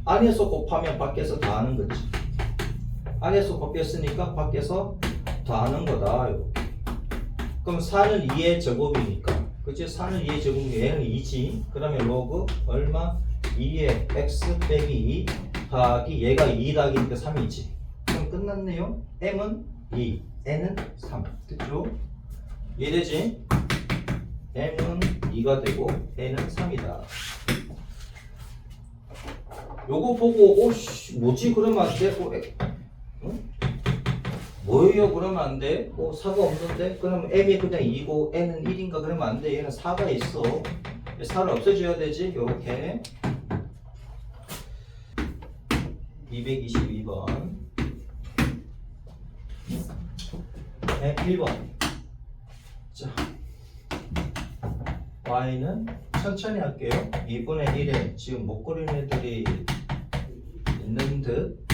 안에서 곱하면 밖에서 더하는 거지. 안에서 곱했으니까 밖에서 더하는 거다. 그럼 4는 2의 제곱이니까, 그치? 4는 2의 제곱이니까 얘는 2지. 그러면 로그 얼마? 2의 x 빼기 2 더하기 얘가 2 더하기니까 3이지. 그럼 끝났네요. m은 2, n은 3. 그쵸? 이해되지? m은 2가 되고 n은 3이다. 요거 보고 오씨 뭐지 그러면 안 돼? 응? 뭐예요 그러면 안 돼? 4가 없는데? 그러면 m이 그냥 2고 n은 1인가 그러면 안 돼. 얘는 4가 있어. 4를 없애줘야 되지. 요렇게 222번 1번. 자, y는 천천히 할게요. 2분의 1에 지금 못 그리는 애들이 있는 듯.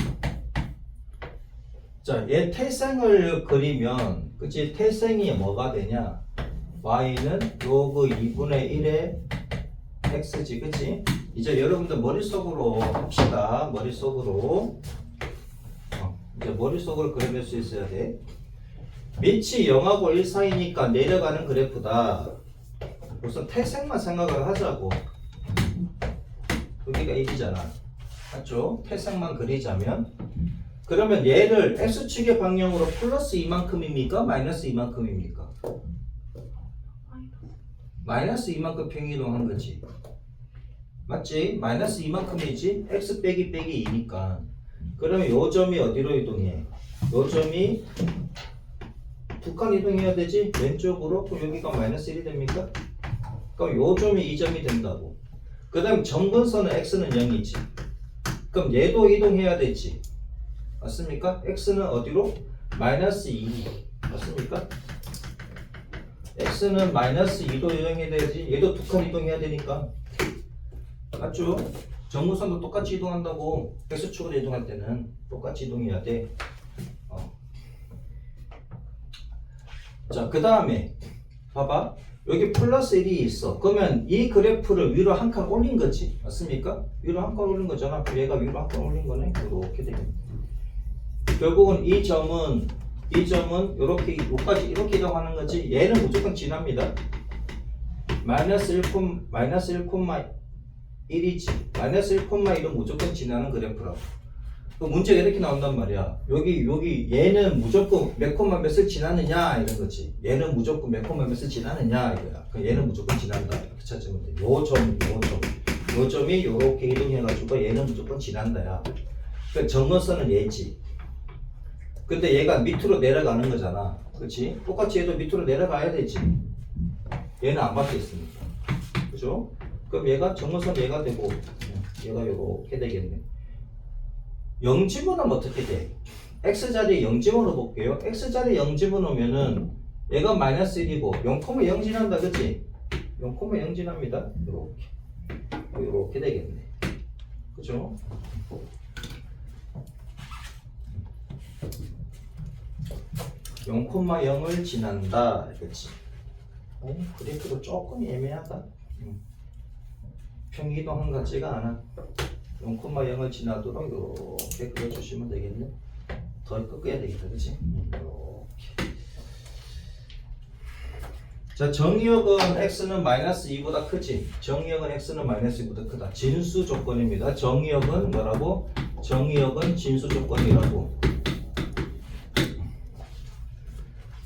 자, 얘 태생을 그리면, 그치? 태생이 뭐가 되냐? y는 로그 2분의 1에 x지, 그치? 이제 여러분들 머릿속으로 합시다. 머릿속으로. 이제 머릿속으로 그려낼 수 있어야 돼. 밑이 0하고 1 사이니까 내려가는 그래프다. 우선 태생만 생각을 하자고. 여기가 1이잖아. 맞죠? 태생만 그리자면. 그러면 얘를 x축의 방향으로 플러스 이만큼입니까? 마이너스 이만큼입니까? 마이너스 이만큼 평행이동한 거지. 맞지? 마이너스 이만큼이지? x 빼기 빼기 2니까. 그러면 요 점이 어디로 이동해? 요 점이 두 칸 이동해야 되지? 왼쪽으로? 그럼 여기가 마이너스 1이 됩니까? 그럼 요 점이 이 점이 된다고. 그 다음 점근선은 x는 0이지. 그럼 얘도 이동해야 되지. 맞습니까? x는 어디로? 마이너스 2. 맞습니까? x는 마이너스 2도 이동해야 되지. 얘도 두 칸 이동해야 되니까. 맞죠? 점근선도 똑같이 이동한다고. x축으로 이동할 때는 똑같이 이동해야 돼. 자, 그 다음에 봐봐. 여기 플러스 1이 있어. 그러면 이 그래프를 위로 한 칸 올린 거지. 맞습니까? 위로 한 칸 올린 거잖아. 그럼 얘가 위로 한 칸 올린 거네. 이렇게 되겠네. 결국은 이 점은 이렇게 여기까지 이렇게 이동하는 거지. 얘는 무조건 지납니다. 마이너스 1,1이지. 마이너스 1,1은 무조건 지나는 그래프라고. 그 문제가 이렇게 나온단 말이야. 여기 얘는 무조건 몇 콤마 몇을 지나느냐 이런 거지. 얘는 무조건 몇 콤마 몇을 지나느냐 이거야. 그 얘는 무조건 지난다 이렇게 찾으면 돼. 요 점이 요렇게 이동해가지고 얘는 무조건 지난다야. 그 점근선은 얘지. 근데 얘가 밑으로 내려가는 거잖아. 그렇지? 똑같이 얘도 밑으로 내려가야 되지. 얘는 안 바뀌어 있으니까. 그죠? 그럼 얘가 점근선 얘가 되고 얘가 요렇게 되겠네. 0 집어넣으면 어떻게 돼? x자리에 0 집어넣어 볼게요. x자리에 0 집어넣으면은 얘가 마이너스 1이고 0,0 지난다. 그치? 0,0 지납니다. 요렇게 되겠네. 그죠? (0,0을) 지난다. 그치? 그래프도 조금 애매하다. 평이동한 것 같지가 않아. 0,0을 지나도록 이렇게 그려주시면 되겠네. 더 꺾어야 되겠다. 그치? 이렇게. 자, 정의역은 x는 마이너스 2보다 크지? 정의역은 x는 마이너스 2보다 크다. 진수 조건입니다. 정의역은 뭐라고? 정의역은 진수 조건이라고.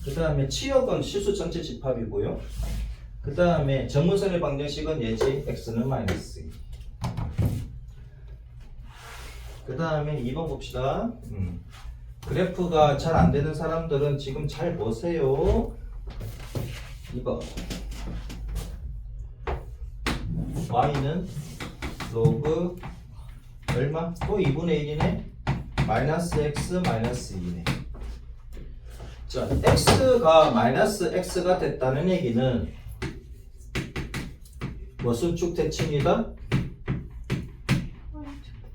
그 다음에 치역은 실수 전체 집합이고요. 그 다음에 정문선의 방정식은 예지 x는 마이너스 2. 그 다음에 2번 봅시다. 그래프가 잘 안 되는 사람들은 지금 잘 보세요. 2번 y는 로그 얼마? 또 2분의 1이네. 마이너스 x 마이너스 2네. 자, x가 마이너스 x가 됐다는 얘기는 무슨 축 대칭이다?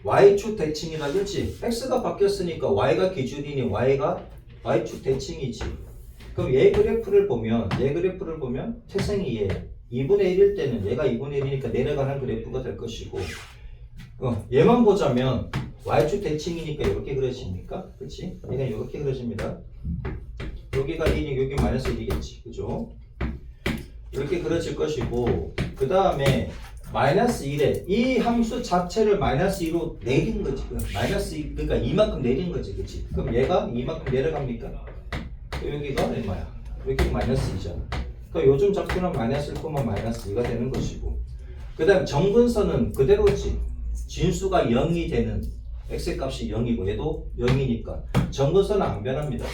y축 대칭이다. 그렇지? x가 바뀌었으니까 y가 기준이니 y가 y축 대칭이지. 그럼 얘 그래프를 보면 태생이 얘 2분의 1일 때는 얘가 2분의 1이니까 내려가는 그래프가 될 것이고, 얘만 보자면 y축 대칭이니까 이렇게 그려집니까? 그렇지? 얘가 이렇게 그려집니다. 여기가 1이 여기 마이너스 1이겠지. 그죠? 이렇게 그려질 것이고, 그 다음에 마이너스 1에 이 함수 자체를 마이너스 2로 내린 거지. 마이너스 2, 그러니까 이만큼 내린 거지. 그치? 그럼 얘가 이만큼 내려갑니까? 여기가 얼마야? 여기 마이너스 2잖아. 그러니까 요즘 작두는 마이너스 1, 마이너스 2가 되는 것이고, 그 다음에 정근선은 그대로지. 진수가 0이 되는 x의 값이 0이고 얘도 0이니까 정근선은 안 변합니다.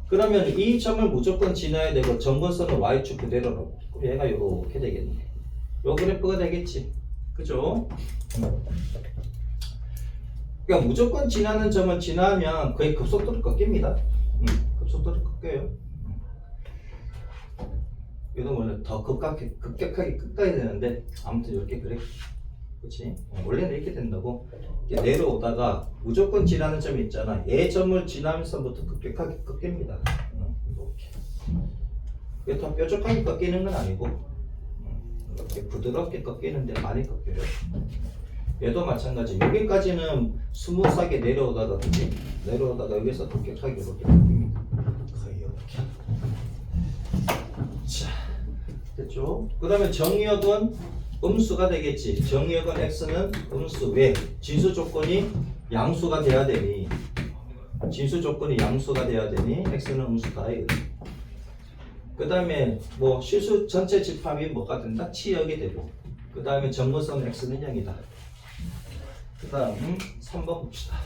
그러면 이 점을 무조건 지나야 되고 정근선은 y축 그대로로. 그럼 얘가 이렇게 되겠네. 요 그래프가 되겠지. 그죠? 그러니까 무조건 지나는 점을 지나면 거의 급속도로 꺾입니다. 급속도로 꺾여요. 얘도 원래 더 급격하게 꺾어야 되는데 아무튼 이렇게 그래. 그렇지? 원래는 이렇게 된다고. 이렇게 내려오다가 무조건 지나는 점이 있잖아. 얘 점을 지나면서부터 급격하게 꺾입니다. 이렇게. 이게 더 뾰족하게 꺾이는 건 아니고 이렇게 부드럽게 꺾이는데 많이 꺾여요. 얘도 마찬가지. 여기까지는 스무스하게 내려오다가 그치? 내려오다가 여기서 급격하게 이렇게 꺾입니다. 거의 이렇게. 자, 됐죠? 그 다음에 정의역은 음수가 되겠지. 정의역은 x는 음수. 왜? 진수 조건이 양수가 돼야 되니. 진수 조건이 양수가 돼야 되니 x는 음수다. 그 다음에 뭐 실수 전체 집합이 뭐가 된다? 치역이 되고. 그 다음에 정근선 x는 0이다. 그 다음 3번 봅시다.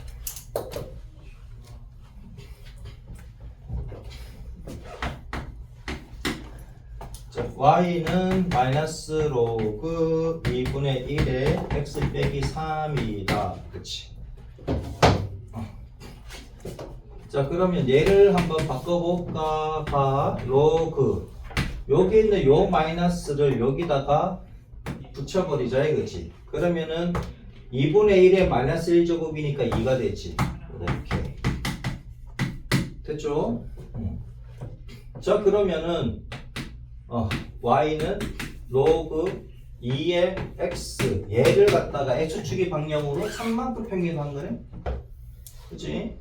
자, y는 마이너스 로그 2분의 1에 x 빼기 3이다. 그치? 자, 그러면 얘를 한번 바꿔볼까? 봐. 로그. 여기 있는 요 마이너스를 여기다가 붙여버리자. 이거지. 그러면은 2분의 1에 마이너스 1제곱이니까 2가 되지. 이렇게. 됐죠? 자, 그러면은 y는 로그 2의 x 얘를 갖다가 x축이 방향으로 3만큼 평균한 거네. 그치?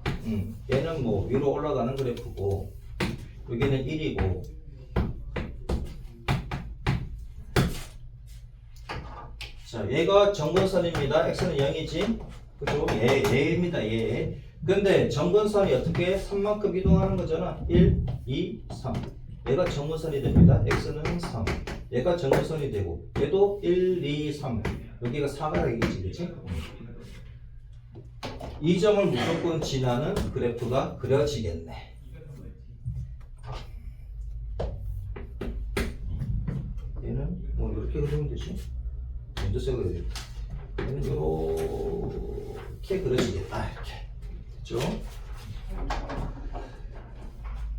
얘는 뭐 위로 올라가는 그래프고 여기는 1이고 자 얘가 정근선입니다. x는 0이지. 그죠? 얘입니다. 얘. 근데 정근선이 어떻게 3만큼 이동하는 거잖아. 1, 2, 3 얘가 정근선이 됩니다. x는 3 얘가 정근선이 되고 얘도 1, 2, 3 여기가 4가 되겠지. 그치? 이 점을 무조건 지나는 그래프가 그려지겠네. 얘는 뭐 이렇게 그리면 되지. 먼저 써 그려야겠다. 얘는 이렇게 그려지겠다. 이렇게. 그렇죠?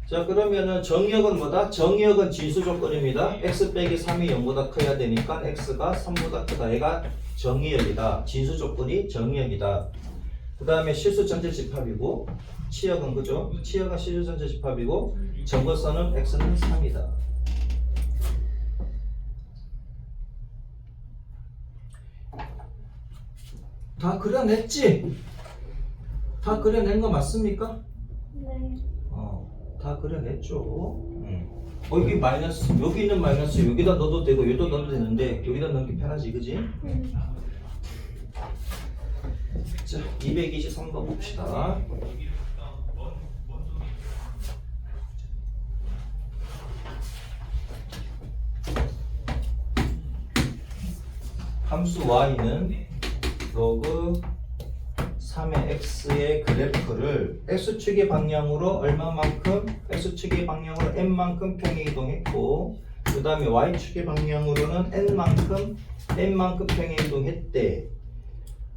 자, 그러면은 정의역은 뭐다? 정의역은 진수 조건입니다. x 빼기 3이 0보다 커야 되니까 x가 3보다 크다. 얘가 정의역이다. 진수 조건이 정의역이다. 그 다음에 실수 전체 집합이고 치역은 그죠? 치역은 실수 전체 집합이고 정근선은 x는 3이다. 다 그려냈지? 다 그려낸 거 맞습니까? 네. 다 그려냈죠. 여기 마이너스, 여기 있는 마이너스 여기다 넣어도 되고 여기다 넣어도 되는데 여기다 넣기 편하지, 그지? 자, 223번 봅시다. 함수 y는 로그 3의 x의 그래프를 x축의 방향으로 얼마만큼 x축의 방향으로 n만큼 평행이동했고 그 다음에 y축의 방향으로는 n만큼 평행이동했대.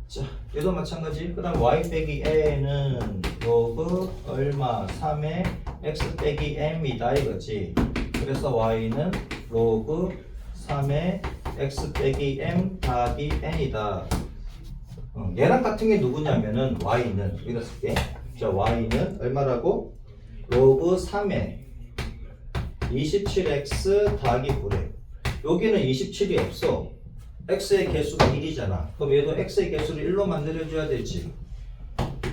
자, 얘도 마찬가지. 그 다음 y 빼기 n은 로그 얼마 3의 x 빼기 m이다 이거지. 그래서 y는 로그 3의 x 빼기 m 더하기 n이다. 얘랑 같은 게 누구냐면은 y는 여기다 쓸게. 자, y는 얼마라고? 로그 3의 27x 더하기 9래. 여기는 27이 없어. x의 개수가 1이잖아. 그럼 얘도 x의 개수를 1로 만들어줘야 되지.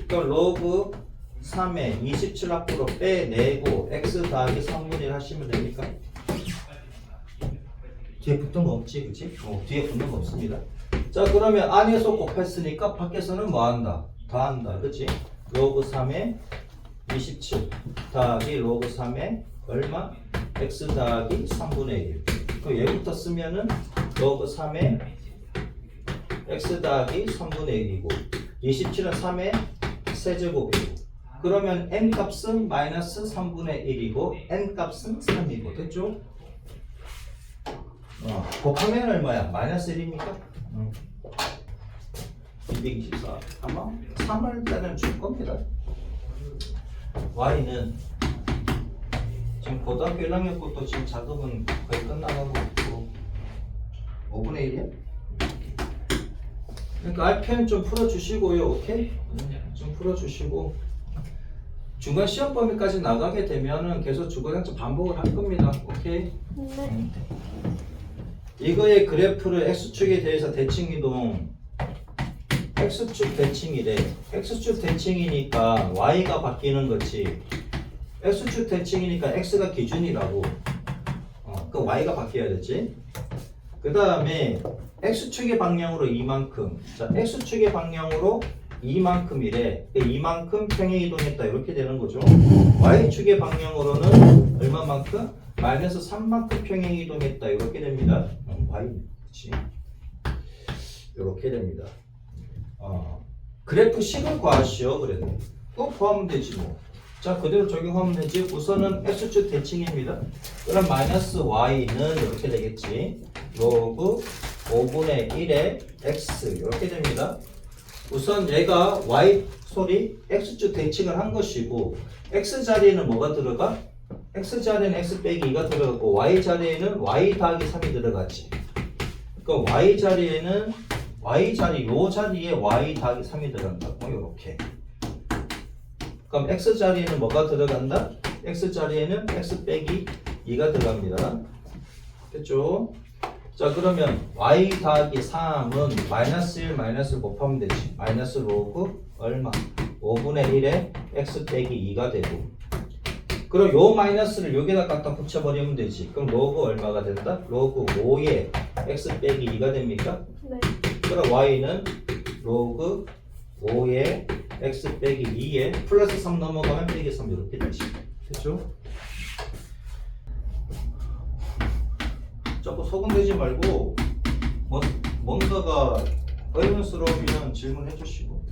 그럼 로그 3의 27 앞으로 빼내고 x 더하기 3분의 1 하시면 됩니까? 뒤에 붙은 거 없지, 그치? 뒤에 붙는 거 없습니다. 자, 그러면 안에서 곱했으니까 밖에서는 뭐 한다? 더한다, 그치? 로그 3의 27 더하기 로그 3의 얼마? x 더하기 3분의 1. 그럼 얘부터 쓰면은 로그 3의 x 더하기 3분의 1이고 27은 3의 세제곱이고 그러면 n 값은 마이너스 3분의 1이고 n 값은 3이고 됐죠? 곱하면 얼마야? 마이너스 1입니까? 224 아마 3을 때는 줄 겁니다. y는 지금 고등학교 1학년 것도 지금 작업은 거의 끝나가고 있고 5분의 1이야? 그러니까 RPM 좀 풀어주시고요. 오케이? 좀 풀어주시고 중간 시험 범위까지 나가게 되면은 계속 주거장점 반복을 할 겁니다. 오케이? 네. 이거의 그래프를 x축에 대해서 대칭이동 x축 대칭이래. x축 대칭이니까 y가 바뀌는 거지. x축 대칭이니까 x가 기준이라고. 그 y가 바뀌어야 되지. 그 다음에 x축의 방향으로 이만큼. 자, x축의 방향으로 이만큼이래. 이만큼 평행이동했다 이렇게 되는 거죠. y축의 방향으로는 얼마만큼? 마이너스 3만큼 평행이동했다 이렇게 됩니다. y 그치? 이렇게 됩니다. 그래프 식을 구하시오. 그래도 또 구하면 되지 뭐. 자, 그대로 적용하면 되지. 우선은 x축 대칭입니다. 그럼 마이너스 y는 이렇게 되겠지. 로그 5분의 1의 x 이렇게 됩니다. 우선 얘가 x축 대칭을 한 것이고 x 자리에는 뭐가 들어가? x 자리에는 x 빼기 2가 들어가고 y 자리에는 y 더하기 3이 들어가지. 그러니까 y 자리에는 요 자리에 y 더하기 3이 들어간다고 이렇게. 그럼 x 자리에는 뭐가 들어간다? x 자리에는 x 빼기 2가 들어갑니다. 됐죠? 자, 그러면 y 더하기 3은 마이너스 1 마이너스 곱하면 되지. 마이너스 로그 얼마? 5분의 1에 x 빼기 2가 되고 그럼 요 마이너스를 여기다 갖다 붙여버리면 되지. 그럼 로그 얼마가 된다? 로그 5에 x 빼기 2가 됩니까? 네. 그럼 y는 로그 5에 x 빼기 2에 플러스 3 넘어가면 빼기 3 이렇게 되지. 됐죠? 자꾸 소금되지 말고 뭔가가 의문스러우면 질문해 주시고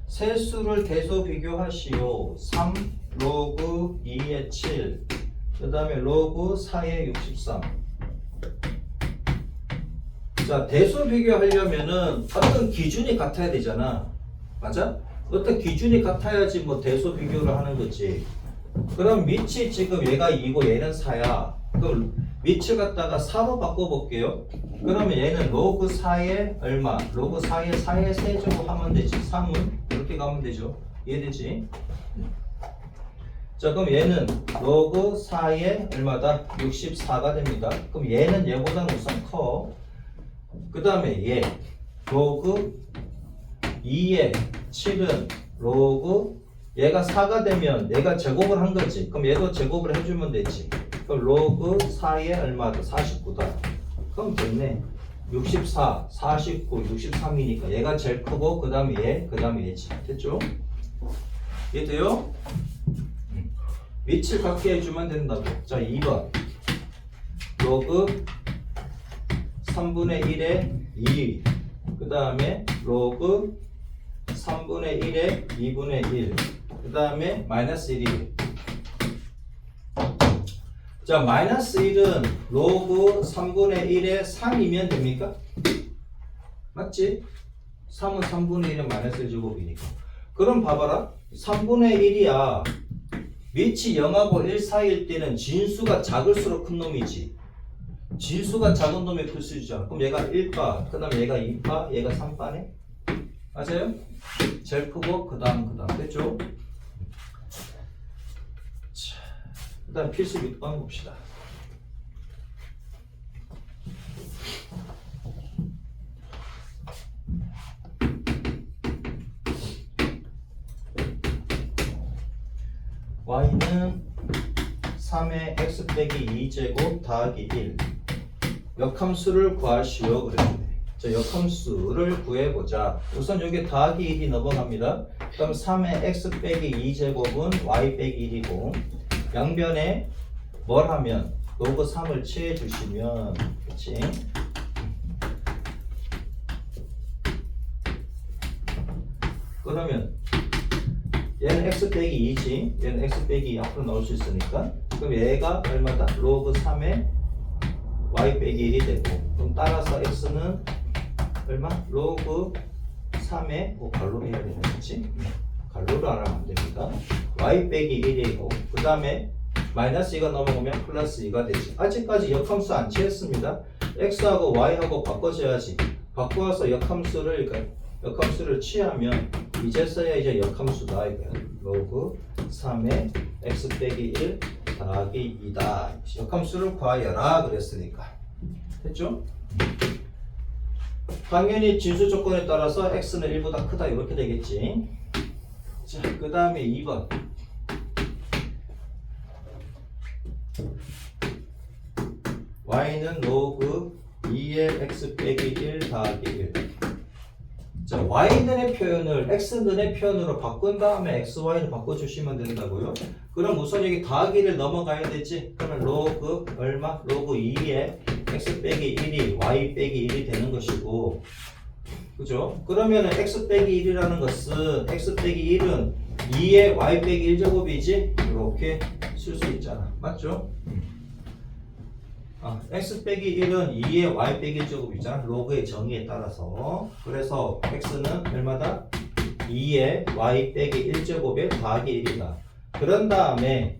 세수를 대소 비교하시오. 3 로그 2의 7 그 다음에 로그 4의 63. 자, 대소 비교하려면은 어떤 기준이 같아야 되잖아. 맞아? 어떤 기준이 같아야지 뭐 대소 비교를 하는 거지. 그럼 밑이 지금 얘가 2고 얘는 4야. 그럼 밑을 갖다가 4로 바꿔볼게요. 그러면 얘는 로그 4의 얼마? 로그 4의 4의 세제곱 하면 되지. 3은 이렇게 가면 되죠. 이해되지? 자, 그럼 얘는 로그 4의 얼마다? 64가 됩니다. 그럼 얘는 얘보다는 우선 커. 그 다음에 얘 로그 2의 7은 로그 얘가 4가 되면 얘가 제곱을 한 거지. 그럼 얘도 제곱을 해주면 되지. 그럼 로그 4의 얼마다? 49다. 그럼 됐네. 64, 49, 63이니까 얘가 제일 크고 그 다음에 얘, 그 다음에 얘지. 됐죠? 이해돼요? 위치를 갖게 해주면 된다고. 자, 2번 로그 3분의 1의 2 그 다음에 로그 3분의 1에 2분의 1. 그 다음에 마이너스 1이. 자, 마이너스 1은 로그 3분의 1에 3이면 됩니까? 맞지? 3은 3분의 1은 마이너스 1제곱이니까. 그럼 봐봐라. 3분의 1이야. 밑이 0하고 1 사이일 때는 진수가 작을수록 큰 놈이지. 진수가 작은 놈이 필수이잖아. 그럼 얘가 1바, 그 다음에 얘가 2바, 얘가 3바네? 맞아요? 제일 크고, 그 다음. 됐죠? 자, 그 다음 필수 6번 봅시다. y는 3의 x 빼기 2제곱 더하기 1. 역함수를 구하시오 그랬네. 자, 역함수를 구해보자. 우선 여기 더하기 1이 넘어갑니다. 그럼 3의 x 빼기 2제곱은 y 빼기 1이고 양변에 뭘 하면 로그 3을 취해 주시면 그치? 그러면 얘는 x 빼기 2지. 얘는 x 빼기 2 앞으로 넣을 수 있으니까. 그럼 얘가 얼마다? 로그 3의 y 빼기 1이 되고. 그럼 따라서 x는 얼마? 로그 3의 갈로 해야 되는 거지? 갈로를 안 하면 안 됩니다. y 빼기 1이고 그 다음에 마이너스 2가 넘어오면 플러스 2가 되지. 아직까지 역함수 안 취했습니다. x하고 y하고 바꿔줘야지. 바꿔서 역함수를 취하면 이제서야 이제 역함수다 이거야. 로그 3의 x 빼기 1 더하기 2다. 역함수를 구하여라 그랬으니까. 됐죠? 당연히 진수 조건에 따라서 x는 1보다 크다 이렇게 되겠지. 자, 그 다음에 2번. y는 로그 2의 x 빼기 1 더하기 1. 자, y는의 표현을 x는의 표현으로 바꾼 다음에 xy를 바꿔주시면 된다고요. 그럼 우선 여기 더하기를 넘어가야 되지. 그러면 로그 얼마? 로그 2의 x 빼기 1이 y 빼기 1이 되는 것이고, 그죠? 그러면은 x 빼기 1이라는 것은 x 빼기 1은 2의 y 빼기 1제곱이지? 이렇게 쓸 수 있잖아. 맞죠? x 빼기 1은 2의 y 빼기 1제곱이잖아. 로그의 정의에 따라서. 그래서 x는 얼마다? 2의 y 빼기 1제곱에 더하기 1이다. 그런 다음에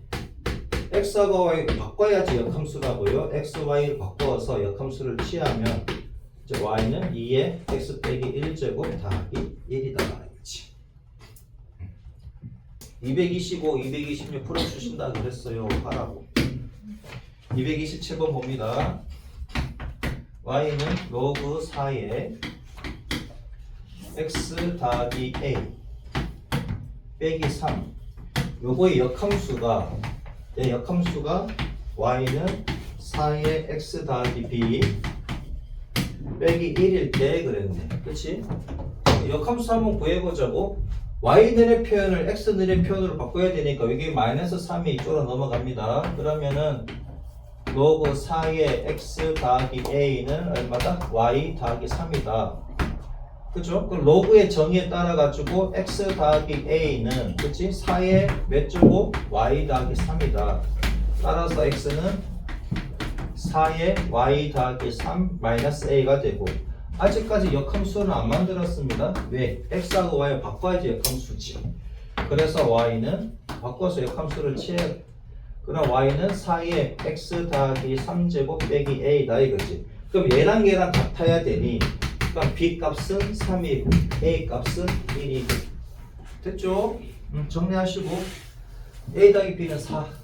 x하고 y를 바꿔야지 역함수라고요. x, y를 바꿔서 역함수를 취하면 이제 y는 2의 x 빼기 1제곱 더하기 1이다 말이지. 225, 226 풀어주신다 그랬어요. 하라고. 227번 봅니다. y는 로그 4의 x 더하기 a 빼기 3. 요거의 역함수가 y는 4의 x 더하기 b 빼기 1일 때 그랬네. 그치? 역함수 한번 구해보자고. y들의 표현을 x들의 표현으로 바꿔야 되니까 여기 마이너스 3이 이쪽으로 넘어갑니다. 그러면은 로그 4의 x 더하기 a는 얼마다? y 더하기 3이다. 그죠? 그 로그의 정의에 따라 가지고 x 더하기 a는 그치? 4의 몇 제곱? y 더하기 3이다. 따라서 x는 4의 y 더하기 3 마이너스 a가 되고, 아직까지 역함수는 안 만들었습니다. 왜? x하고 y를 바꿔야지 역함수지. 그래서 y는 바꿔서 역함수를 취해. 그럼 y는 4의 x 더하기 3제곱 빼기 a다 이거지. 그럼 얘랑 같아야 되니, 그럼 b 값은 3이고 a 값은 1이고. 됐죠? 정리하시고 a 더하기 b는 4.